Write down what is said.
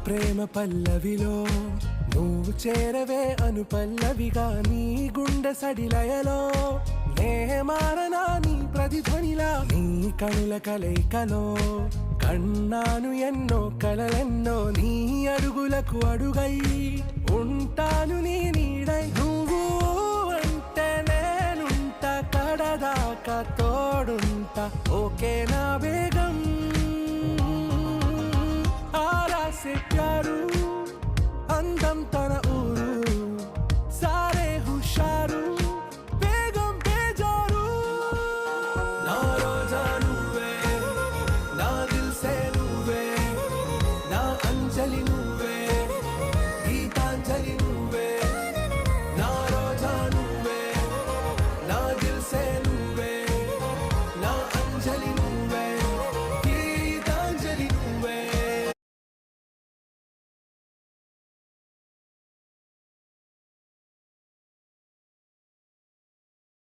ప్రేమ పల్లవిలో నువ్వు చేరవే అను పల్లవిగా నీ గుండె సడిలయలో నే మారనా నీ ప్రతిధ్వనిలా నీ కనుల కలయికలో కన్నాను ఎన్నో కలలెన్నో నీ అడుగులకు అడుగై ఉంటాను నీ నీడై నువ్వు అంటే నేనుంట కడదాకా తోడుంటా ఓకే నా బేగం ఆరా से